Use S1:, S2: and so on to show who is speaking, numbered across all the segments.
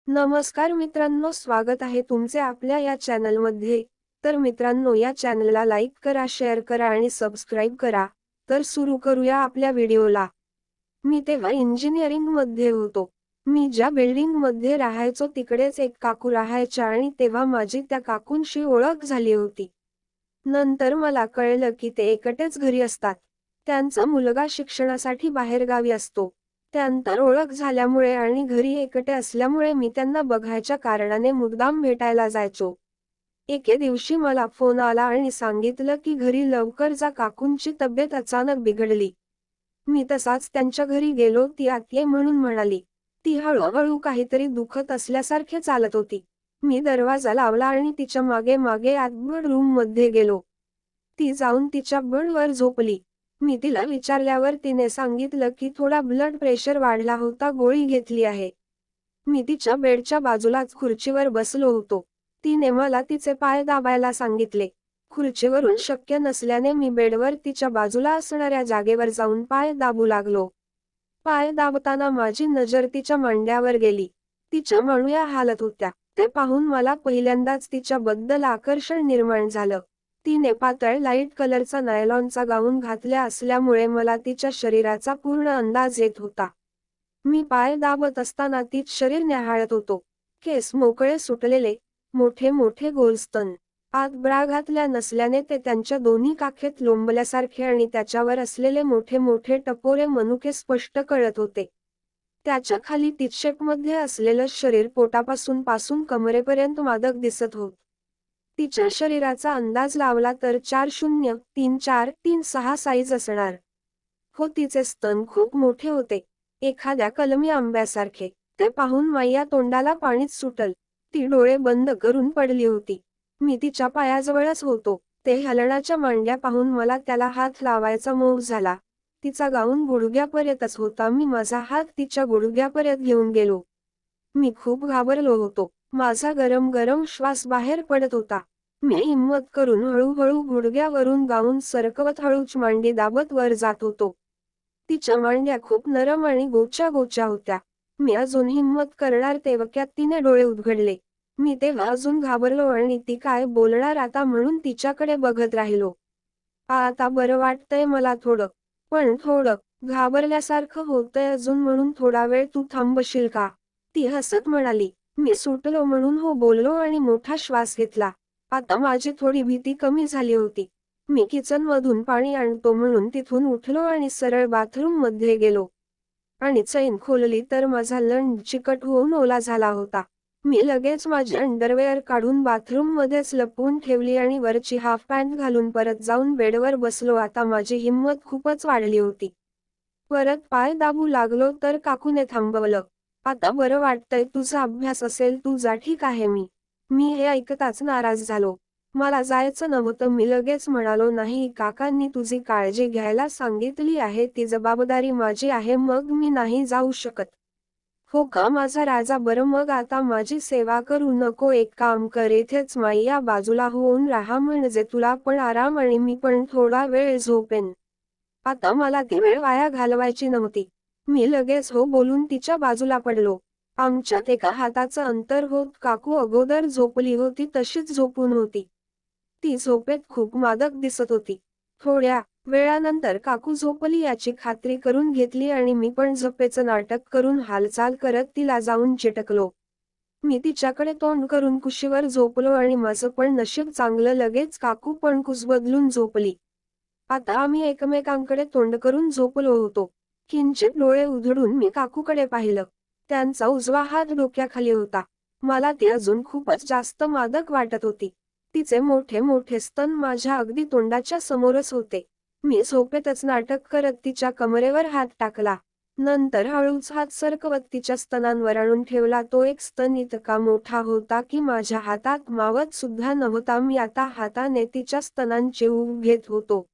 S1: नमस्कार मित्रांनो, स्वागत आहे तुमचे आपल्या या चॅनलमध्ये। तर मित्रांनो, या चॅनलला लाईक करा, शेअर करा आणि सबस्क्राईब करा। तर सुरू करूया आपल्या व्हिडिओला। मी तेव्हा इंजिनिअरिंगमध्ये होतो। मी ज्या बिल्डिंगमध्ये राहायचो तिकडेच एक काकू राहायच्या आणि तेव्हा माझी त्या काकूंशी ओळख झाली होती। नंतर मला कळलं की ते एकटेच घरी असतात। त्यांचा मुलगा शिक्षणासाठी बाहेरगावी असतो। त्यानंतर ओळख झाल्यामुळे आणि घरी एकटे असल्यामुळे मी त्यांना बघायच्या कारणाने मुद्दाम भेटायला जायचो। एके दिवशी मला फोन आला आणि सांगितलं की घरी लवकर जा, काकूंची तब्येत अचानक बिघडली। मी तसाच त्यांच्या घरी गेलो। ती आत ये म्हणून म्हणाली। ती हळूहळू काहीतरी दुखत असल्यासारखे चालत होती। मी दरवाजा लावला आणि तिच्या मागे मागे आत रूममध्ये गेलो। ती जाऊन तिच्या बेडवर झोपली। मी तिला विचारल्यावर तिने सांगितलं की थोडा ब्लड प्रेशर वाढला होता, गोळी घेतली आहे। मी तिच्या बेडच्या बाजूलाच खुर्चीवर बसलो होतो। तिने मला तिचे पाय दाबायला सांगितले। खुर्चीवरून शक्य नसल्याने मी बेडवर तिच्या बाजूला असणाऱ्या जागेवर जाऊन पाय दाबू लागलो। पाय दाबताना माझी नजर तिच्या मांड्यावर गेली। तिच्या मांड्या हालत होत्या। ते पाहून मला पहिल्यांदाच तिच्याबद्दल आकर्षण निर्माण झालं। तिने पातळ लाईट कलरचा नायलॉनचा गाऊन घातला असल्यामुळे मला तिच्या शरीराचा पूर्ण अंदाज येत होता। मी पाय दाबत असताना तीच शरीर न्याहाळत होतो। केस मोकळे सुटलेले, मोठे मोठे गोल स्तन। आत ब्रा घातल्या नसल्याने ते त्यांच्या दोन्ही काखेत लोंबल्यासारखे आणि त्याच्यावर असलेले मोठे मोठे टपोरे मनुके स्पष्ट कळत होते। त्याच्या खाली तीच शेपमध्ये असलेलं शरीर पोटापासून कमरेपर्यंत मादक दिसत होत। तिच्या शरीराचा अंदाज लावला तर 4.0-3-4-3-6 साईज असणार हो। तिचे स्तन खूप मोठे होते, एखाद्या कलमी आंब्यासारखे। ते पाहून माझ्या तोंडाला पाणीच सुटल। ती डोळे बंद करून पडली होती। मी तिच्या पायाजवळच होतो। ते हलण्याच्या मांड्या पाहून मला त्याला हात लावायचा मोह झाला। तिचा गाऊन गुडघ्यापर्यंतच होता। मी माझा हात तिच्या गुडघ्यापर्यंत घेऊन गेलो। मी खूप घाबरलो होतो। माझा गरम गरम श्वास बाहेर पडत होता। मी हिम्मत करून हळूहळू गुडघ्यावरून गाऊन सरकवत हळूच मांडी दाबत वर जात होतो। तिच्या मांड्या खूप नरम आणि गोच्या गोच्या होत्या। मी अजून हिम्मत करणार तेवढ्यात तिने डोळे उघडले। मी तेव्हा अजून घाबरलो आणि ती काय बोलणार आता म्हणून तिच्याकडे बघत राहिलो। आता बरं वाटतंय मला थोडं, पण थोडं घाबरल्यासारखं होतंय अजून, म्हणून थोडा वेळ तू थांबशील का? ती हसत म्हणाली। मी सुटलो म्हणून हो बोललो आणि मोठा श्वास घेतला। आता माझी थोडी भीती कमी झाली होती। मी किचनमधून पाणी आणतो म्हणून तिथून उठलो आणि सरळ बाथरूममध्ये गेलो। आणि चैन खोलली तर माझा लंड चिकट होऊन ओला झाला होता। मी लगेच माझी अंडरवेअर काढून बाथरूममध्येच लपवून ठेवली आणि वरची हाफ पॅन्ट घालून परत जाऊन बेडवर बसलो। आता माझी हिंमत खूपच वाढली होती। परत पाय दाबू लागलो तर काकूने थांबवलं। आता बरं वाटतंय, तुझा अभ्यास असेल तू जा, ठीक आहे। मी हे ऐकताच नाराज झालो। मला जायचं नव्हतं। मी लगेच म्हणालो, नाही, काकांनी तुझी काळजी घ्यायला सांगितली आहे, ती जबाबदारी माझी आहे, मग मी नाही जाऊ शकत। हो का माझा राजा, बरं मग आता माझी सेवा करू नको, एक काम कर, इथेच माईया बाजूला होऊन राहा, म्हणजे तुला पण आराम आणि मी पण थोडा वेळ झोपेन। आता मला ती वेळ वाया घालवायची नव्हती। मी लगेच हो बोलून तिच्या बाजूला पडलो। आमच्यात एका हाताचं अंतर होत। काकू अगोदर झोपली होती तशीच झोपून होती। ती झोपेत खूप मादक दिसत होती। थोड्या वेळानंतर काकू झोपली याची खात्री करून घेतली आणि मी पण झोपेचं नाटक करून हालचाल करत तिला जाऊन चिटकलो। मी तिच्याकडे तोंड करून कुशीवर झोपलो आणि माझं पण नशीब चांगलं, लगेच काकू पण कुस बदलून झोपली। आता आम्ही एकमेकांकडे तोंड करून झोपलो होतो। किंचित डोळे उघडून मी काकूकडे पाहिलं। त्यांचा उजवा हात डोक्याखाली होता। मला ती अजून खूपच जास्त मादक वाटत होती। तिचे मोठे मोठे स्तन माझ्या अगदी तोंडाच्या समोरच होते। मी झोपेतच नाटक करत तिच्या कमरेवर हात टाकला। नंतर हळूच हात सरकवत तिच्या स्तनांवर आणून ठेवला। तो एक स्तन इतका मोठा होता की माझ्या हातात मावत सुद्धा नव्हता। मी आता हाताने तिच्या स्तनांची ऊब घेत होतो।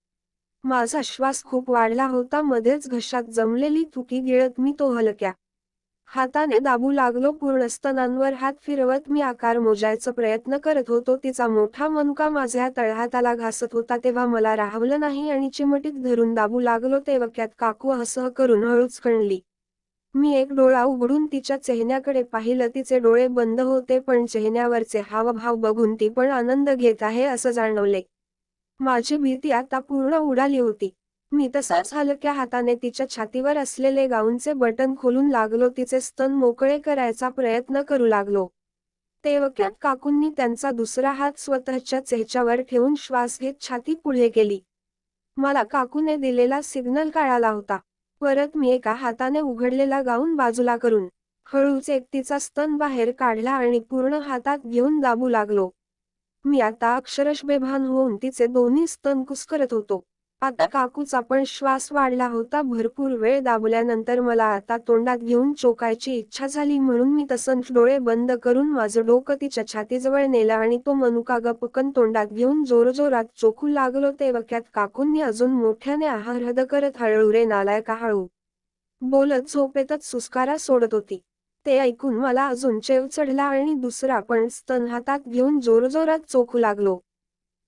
S1: माझा श्वास खूप वाढला होता। मध्येच घशात जमलेली थुकी गिळत मी तो हलक्या हाताने दाबू लागलो। पूर्ण स्तनांवर हात फिरवत मी आकार मोजायचा प्रयत्न करत होतो। तिचा मोठा मनुका माझ्या तळहाताला घासत होता तेव्हा मला राहवलं नाही आणि चिमटीत धरून दाबू लागलो। तेवढ्यात काकू हसह करून हळूच कणली। मी एक डोळा उघडून तिच्या चेहऱ्याकडे पाहिलं. तिचे डोळे बंद होते, पण चेहऱ्यावरचे हावभाव बघून ती पण आनंद घेत आहे असं जाणवले. माझी भीती आता पूर्ण उडाली होती. मी तसाच हलक्या हाताने तिच्या छातीवर असलेले गाऊनचे बटन खोलून लागलो. तिचे स्तन मोकळे करायचा प्रयत्न करू लागलो. तेवढ्यात काकूंनी त्यांचा दुसरा हात स्वतःच्या चेहऱ्यावर ठेवून श्वास घेत छाती पुढे केली. मला काकूने दिलेला सिग्नल कळाला होता. परत मी एका हाताने उघडलेला गाऊन बाजूला करून हळूच एकटीचा स्तन बाहेर काढला आणि पूर्ण हातात घेऊन दाबू लागलो. मी आता अक्षरशः बेभान होऊन तिचे दोन्ही स्तन कुस्करत होतो. आता काकूचा पण श्वास वाढला होता. भरपूर वेळ दाबल्यानंतर मला आता तोंडात घेऊन चोखायची इच्छा झाली, म्हणून मी तसंच डोळे बंद करून माझं डोकं तिच्या छातीजवळ नेलं आणि तो मनुका गपकन तोंडात घेऊन जोरजोरात चोखू लागलो. तेवढ्यात काकूंनी अजून मोठ्याने आहार्द करत "हळू रे नालायका हळू" बोलत झोपेतच सुस्कारा सोडत होती. ते ऐकून मला अजून चेव चढला आणि दुसरा पण स्तन हातात घेऊन जोरजोरात चोखू लागलो.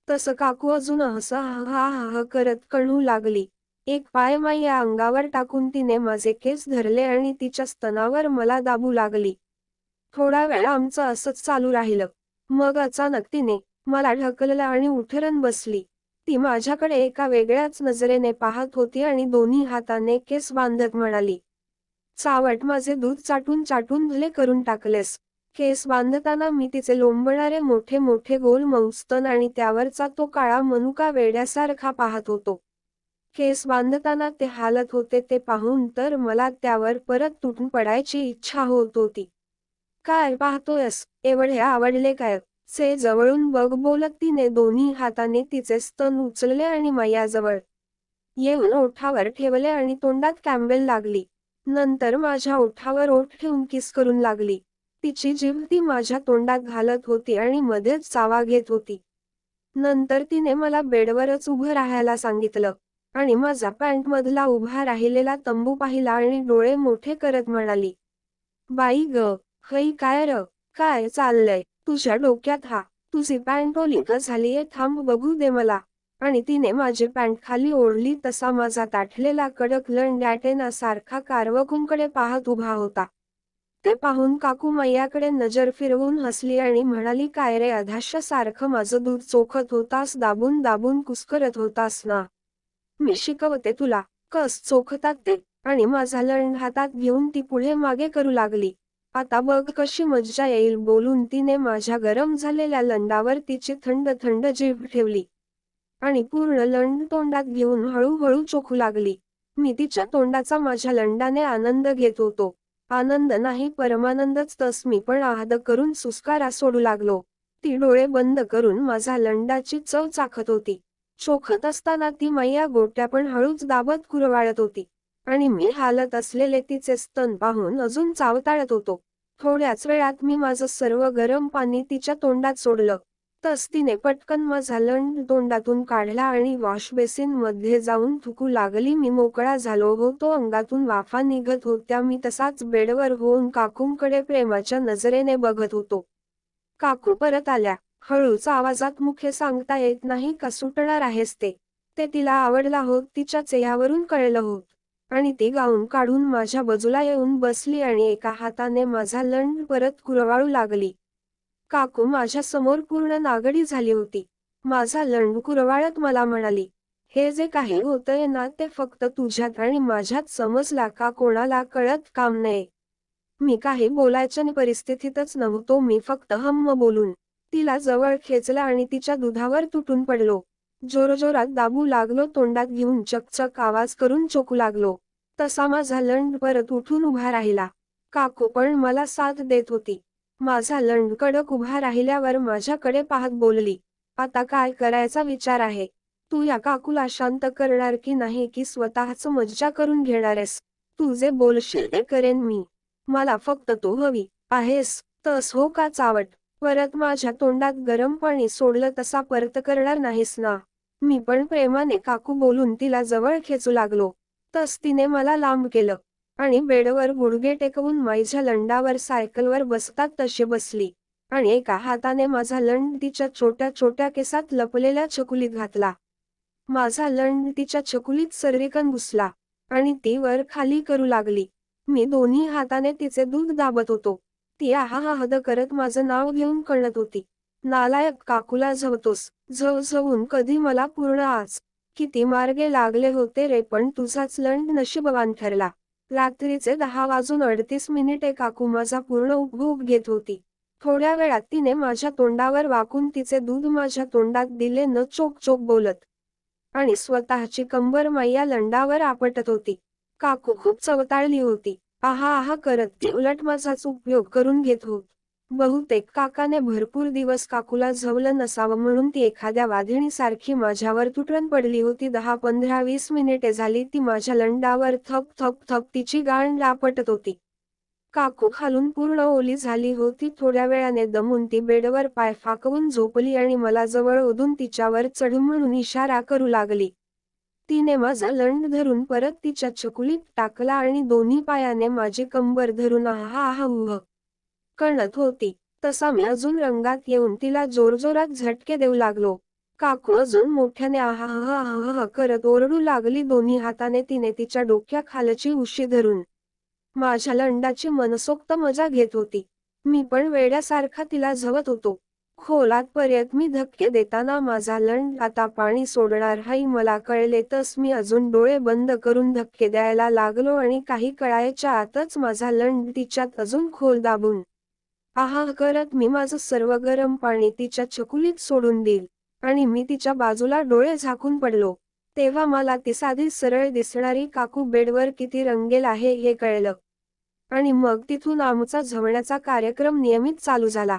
S1: तसं काकू अजून असं हा हा करत कणू लागली. एक पाय माझ्या अंगावर टाकून तिने माझे केस धरले आणि तिच्या स्तनावर मला दाबू लागली. थोडा वेळ आमचं असंच चालू राहिलं. मग अचानक तिने मला ढकललं आणि उठरन बसली. ती माझ्याकडे एका वेगळ्याच नजरेने पाहत होती आणि दोन्ही हाताने केस बांधत म्हणाली, "चावट, माझे दूध चाटून चाटून भले करून टाकलेस." केस बांधताना मी तिचे लोंबणारे मोठे मोठे गोल मऊ स्तन आणि त्यावरचा तो काळा मनुका वेड्यासारखा पाहत होतो. केस बांधताना ते हालत होते ते पाहून तर मला त्यावर परत तुटून पडायची इच्छा होत होती. "काय पाहतोयस? एवढे आवडले काय? से जवळून बघ" बोलत तिने दोन्ही हाताने तिचे स्तन उचलले आणि माझ्याजवळ येऊन ओठावर ठेवले आणि तोंडात कॅम्बेल लागली. नंतर माझ्या ओठावर ओठ ठेवून किस करून लागली. तिची जीभ ती माझ्या तोंडात घालत होती आणि मध्येच चावा घेत होती. नंतर तिने मला बेडवरच उभं राहायला सांगितलं आणि माझा पॅन्टमधला उभा राहिलेला तंबू पाहिला आणि डोळे मोठे करत म्हणाली, "बाई ग, हई काय र? काय चाललंय तुझ्या डोक्यात? तुझी पॅन्ट ओली का झालीये? थांब बघू दे मला." आणि तिने माझी पॅन्ट खाली ओढली. तसा माझा ताठलेला कडक लंड सारखा कारवकूंकडे पाहत उभा होता. ते पाहून काकू मैयाकडे नजर फिरवून हसली आणि म्हणाली, "काय रे अधाश्य, सारखं माझं दूध चोखत होतास, दाबून दाबून कुस्करत होतास ना. मी शिकवते तुला कस चोखतात ते." आणि माझा लंड हातात घेऊन ती पुढे मागे करू लागली. "आता बघ कशी मज्जा येईल" बोलून तिने माझ्या गरम झालेल्या लंडावर तिची थंड थंड जीभ ठेवली आणि पूर्ण लंड तोंडात घेऊन हळूहळू चोखू लागली. मी तिच्या तोंडाचा माझ्या लंडाने आनंद घेत होतो. आनंद नाही, परमानंदच. तस मी पण आहद करून सुस्कारा सोडू लागलो. ती डोळे बंद करून माझा लंडाची चव चाखत होती. चोखत असताना ती मैया गोट्या पण हळूच दाबत कुरवाळत होती आणि मी हालत असलेले तिचे स्तन पाहून अजून चावताळत होतो. थोड्याच वेळात मी माझं सर्व गरम पाणी तिच्या तोंडात सोडलं. तस तिने पटकन माझा लंड तोंडातून काढला आणि वॉश बेसिन मध्ये जाऊन थुकू लागली. मी मोकळा झालो होतो, अंगातून वाफा निघत होत्या. मी तसाच बेडवर होऊन काकूंकडे प्रेमाच्या नजरेने बघत होतो. काकू परत आल्या. हळूच आवाजात, "मुखे सांगता येत नाही का सुटणार आहेस ते?" ते तिला आवडला होत, तिच्या चेहऱ्यावरून कळलं होत. आणि ती गाऊन काढून माझ्या बाजूला येऊन बसली आणि एका हाताने माझा लंड परत कुरवाळू लागली. काकू माझ्या समोर पूर्ण नागडी झाली होती. माझा लंड कुरवाळत मला म्हणाली, "हे जे काही होतंय ना, ते फक्त तुझ्यात आणि माझ्यात समजला का? कोणाला कळत काम नये." मी काही बोलायच्या परिस्थितीतच नव्हतो. मी फक्त हम्म बोलून तिला जवळ खेचलं आणि तिच्या दुधावर तुटून पडलो. जोरजोरात दाबू लागलो, तोंडात घेऊन चकचक आवाज करून चोखू लागलो. तसा माझा लंड परत उठून उभा राहिला. काकू पण मला साथ देत होती. माझा लंड कडक उभा राहिल्यावर माझ्याकडे पाहत बोलली, "आता काय करायचा विचार आहे? तू या काकूला शांत करणार की नाही, की स्वतःच मज्जा करून घेणारेस? तू जे बोलशील ते करेन मी. मला फक्त तू हवी आहेस, तस हो का चावट?" परत माझ्या तोंडात गरम पाणी सोडलं तसा परत करणार नाहीस ना? मी पण प्रेमाने काकू बोलून तिला जवळ खेचू लागलो. तस तिने मला लांब केलं आणि बेडवर गुडघे टेकवून माझ्या लंडावर सायकलवर बसतात तशी बसली आणि एका हाताने माझा लंड तिच्या छोट्या छोट्या केसात लपलेल्या छकुलीत घातला. माझा लंड तिच्या छकुलीत सर्रीकन घुसला आणि ती वर खाली करू लागली. मी दोन्ही हाताने तिचे दूध दाबत होतो. ती आहाहाद करत माझं नाव घेऊन कळत होती. नालायक, काकूला झवतोस. झवझवून कधी मला पूर्ण आज. किती मार्गे लागले होते रे, पण तुझाच लंड नशीबवान ठरला. रात्रीचे 10:38 काकू माझा पूर्ण उपभोग घेत होती. थोड्या वेळात तिने माझ्या तोंडावर वाकून तिचे दूध माझ्या तोंडात दिले, न चोक चोक बोलत. आणि स्वतःची कंबर मैया लंडावर आपटत होती. काकू खूप चवताळली होती. आहा आहा करत ती उलट माझाच उपयोग करून घेत होत. बहुतेक काकाने भरपूर दिवस काकूला झवलं नसावं, म्हणून ती एखाद्या वाधिणीसारखी माझ्यावर तुटून पडली होती. 10-15-20 मिनिटे झाली ती माझ्या लंडावर थप थप थप तिची गांड आपटत होती. काकू खालून पूर्ण ओली झाली होती. थोड्या वेळाने दमून ती बेडवर पाय फाकवून झोपली आणि मला जवळ ओढून तिच्यावर चढ म्हणून इशारा करू लागली. तिने माझा लंड धरून परत तिच्या चकुलीत टाकला आणि दोन्ही पायाने माझी कंबर धरून आहा आहा उह कणत होती. तसा मी अजून रंगात येऊन तिला जोरजोरात झटके देऊ लागलो. काकू अजून मोठ्याने आहा आहा आहा करत ओरडू लागली. दोन्ही हाताने तिने तिच्या डोक्याखालची उशी धरून माझ्या लंडाची मनसोक्त मजा घेत होती. मी पण वेड्यासारखा तिला झवत होतो. खोलात पर्यंत मी धक्के देताना माझा लंड आता पाणी सोडणार हाही मला कळले, तस मी अजून डोळे बंद करून धक्के द्यायला लागलो आणि काही कळायच्या आतच माझा लंड तिच्यात अजून खोल दाबून आहा करत मी माझं सर्व गरम पाणी तिच्या चकुलीत सोडून दिल. आणि मी तिच्या बाजूला डोळे झाकून पडलो. तेव्हा मला ती साधी सरळ दिसणारी काकू बेडवर किती रंगेल आहे हे कळलं. आणि मग तिथून आमचा झवण्याचा कार्यक्रम नियमित चालू झाला.